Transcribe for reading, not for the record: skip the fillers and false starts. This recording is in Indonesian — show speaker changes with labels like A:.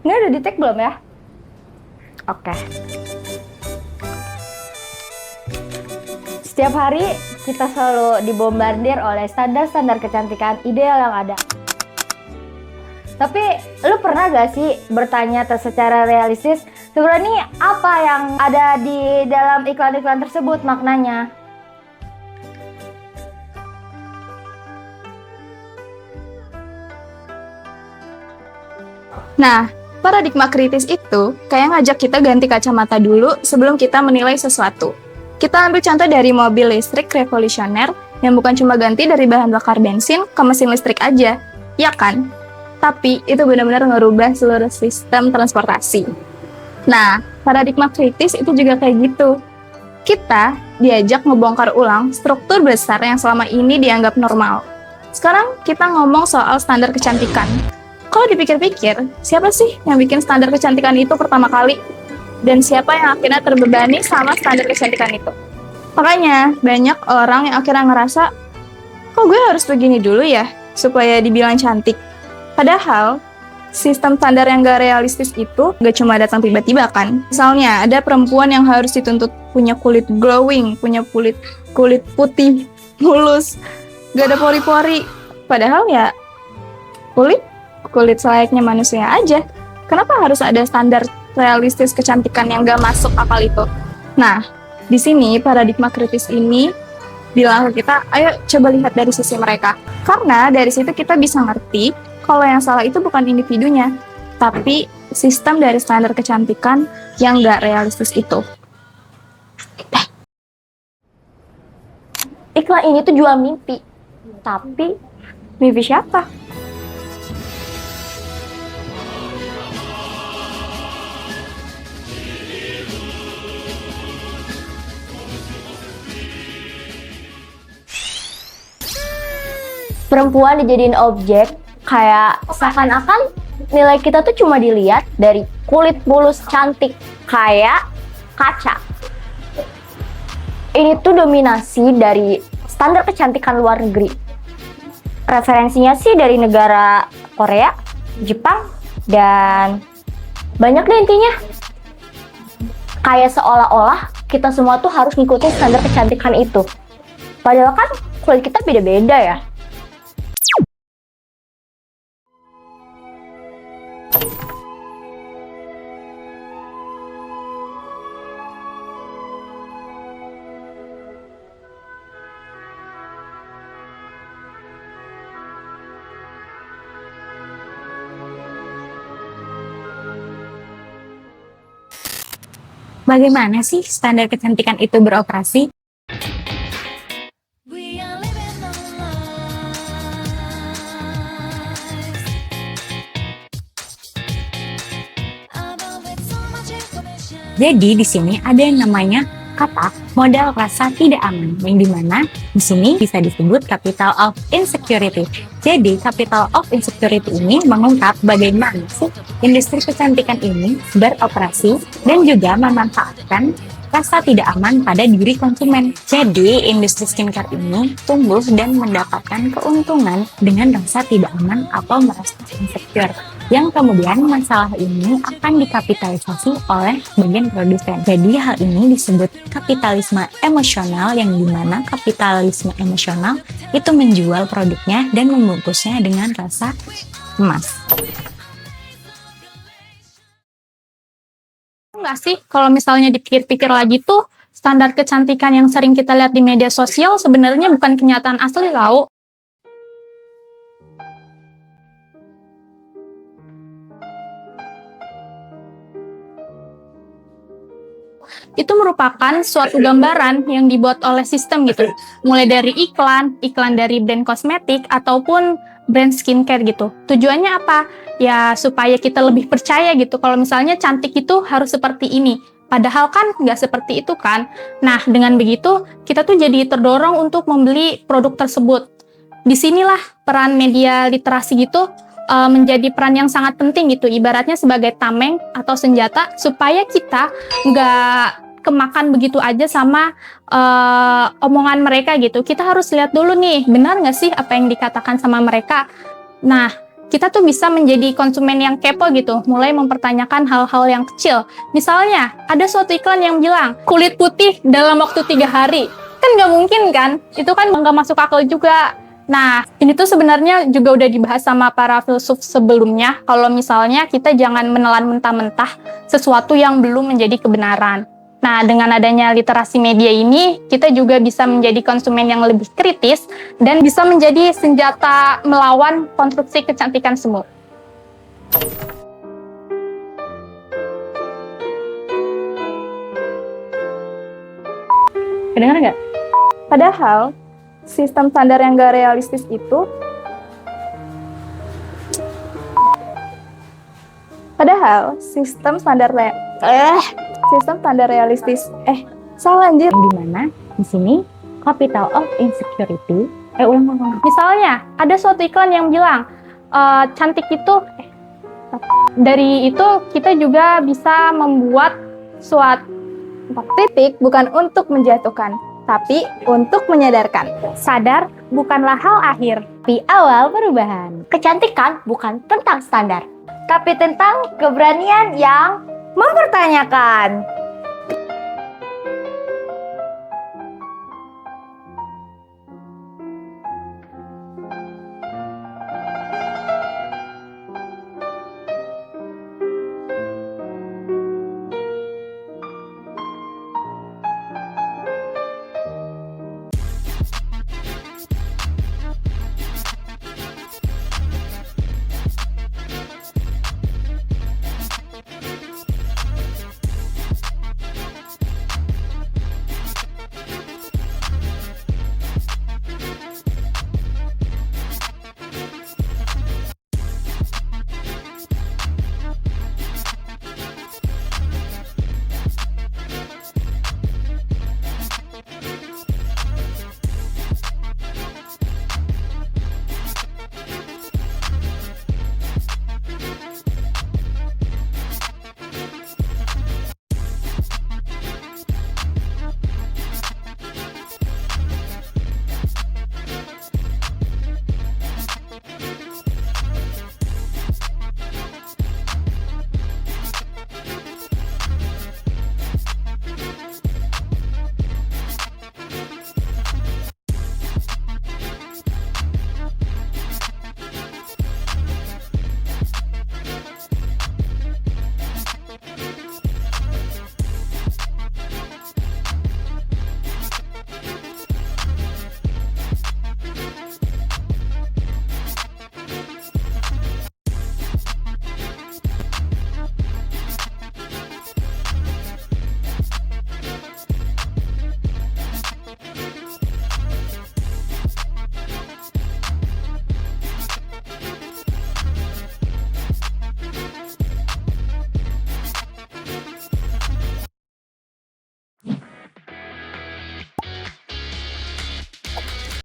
A: Ini udah di-tag belum ya? Oke. Setiap hari kita selalu dibombardir oleh standar-standar kecantikan ideal yang ada. Tapi lu pernah gak sih bertanya secara realistis sebenarnya apa yang ada di dalam iklan-iklan tersebut maknanya?
B: Nah, paradigma kritis itu kayak ngajak kita ganti kacamata dulu sebelum kita menilai sesuatu. Kita ambil contoh dari mobil listrik revolusioner yang bukan cuma ganti dari bahan bakar bensin ke mesin listrik aja, ya kan? Tapi itu benar-benar ngerubah seluruh sistem transportasi. Nah, paradigma kritis itu juga kayak gitu. Kita diajak ngebongkar ulang struktur besar yang selama ini dianggap normal. Sekarang kita ngomong soal standar kecantikan. Kalau dipikir-pikir, siapa sih yang bikin standar kecantikan itu pertama kali? Dan siapa yang akhirnya terbebani sama standar kecantikan itu? Makanya, banyak orang yang akhirnya ngerasa, kok gue harus begini dulu ya, supaya dibilang cantik. Padahal, sistem standar yang gak realistis itu gak cuma datang tiba-tiba kan. Misalnya, ada perempuan yang harus dituntut punya kulit glowing, punya kulit putih, mulus, gak ada pori-pori. Padahal ya, kulit selayaknya manusia aja. Kenapa harus ada standar realistis kecantikan yang gak masuk akal itu? Nah, di sini paradigma kritis ini bilang ke kita, ayo coba lihat dari sisi mereka. Karena dari situ kita bisa ngerti kalau yang salah itu bukan individunya, tapi sistem dari standar kecantikan yang gak realistis itu.
A: Iklan ini tuh jual mimpi. Tapi mimpi siapa? Perempuan dijadiin objek, kayak seakan-akan nilai kita tuh cuma dilihat dari kulit mulus cantik kayak kaca. Ini tuh dominasi dari standar kecantikan luar negeri. Referensinya sih dari negara Korea, Jepang, dan banyak deh intinya. Kayak seolah-olah kita semua tuh harus ngikutin standar kecantikan itu. Padahal kan kulit kita beda-beda ya.
B: Bagaimana sih standar kecantikan itu beroperasi? Jadi di sini ada yang namanya kata modal rasa tidak aman, yang dimana di sini bisa disebut capital of insecurity. Jadi capital of insecurity ini mengungkap bagaimana sih industri kecantikan ini beroperasi dan juga memanfaatkan rasa tidak aman pada diri konsumen. Jadi industri skincare ini tumbuh dan mendapatkan keuntungan dengan rasa tidak aman atau merasa insecure, yang kemudian masalah ini akan dikapitalisasi oleh bagian produsen. Jadi hal ini disebut kapitalisme emosional, yang dimana kapitalisme emosional itu menjual produknya dan membungkusnya dengan rasa emas. Nggak sih, kalau misalnya dipikir-pikir lagi tuh, standar kecantikan yang sering kita lihat di media sosial sebenarnya bukan kenyataan asli tau. Itu merupakan suatu gambaran yang dibuat oleh sistem gitu. Mulai dari iklan dari brand kosmetik, ataupun brand skincare gitu. Tujuannya apa? Ya supaya kita lebih percaya gitu kalau misalnya cantik itu harus seperti ini. Padahal kan nggak seperti itu kan. Nah, dengan begitu kita tuh jadi terdorong untuk membeli produk tersebut. Disinilah peran media literasi gitu menjadi peran yang sangat penting gitu, ibaratnya sebagai tameng atau senjata supaya kita nggak kemakan begitu aja sama omongan mereka gitu. Kita harus lihat dulu nih, benar nggak sih apa yang dikatakan sama mereka. Nah,
C: kita tuh bisa menjadi konsumen yang kepo gitu, mulai mempertanyakan hal-hal yang kecil. Misalnya, ada suatu iklan yang bilang, kulit putih dalam waktu 3 hari. Kan nggak mungkin kan? Itu kan nggak masuk akal juga. Nah, ini tuh sebenarnya juga udah dibahas sama para filsuf sebelumnya, kalau misalnya kita jangan menelan mentah-mentah sesuatu yang belum menjadi kebenaran. Nah, dengan adanya literasi media ini, kita juga bisa menjadi konsumen yang lebih kritis dan bisa menjadi senjata melawan konstruksi kecantikan semu. Kedengar nggak?
B: Padahal, sistem standar yang gak realistis itu salah anjir.
A: Di mana di sini capital of insecurity. Ulang.
C: Misalnya, ada suatu iklan yang bilang, cantik itu, dari itu kita juga bisa membuat suatu
B: Kritik bukan untuk menjatuhkan, tapi untuk menyadarkan.
C: sadar bukanlah hal akhir.
A: Tapi awal perubahan. Kecantikan bukan tentang standar, tapi tentang keberanian yang mempertanyakan.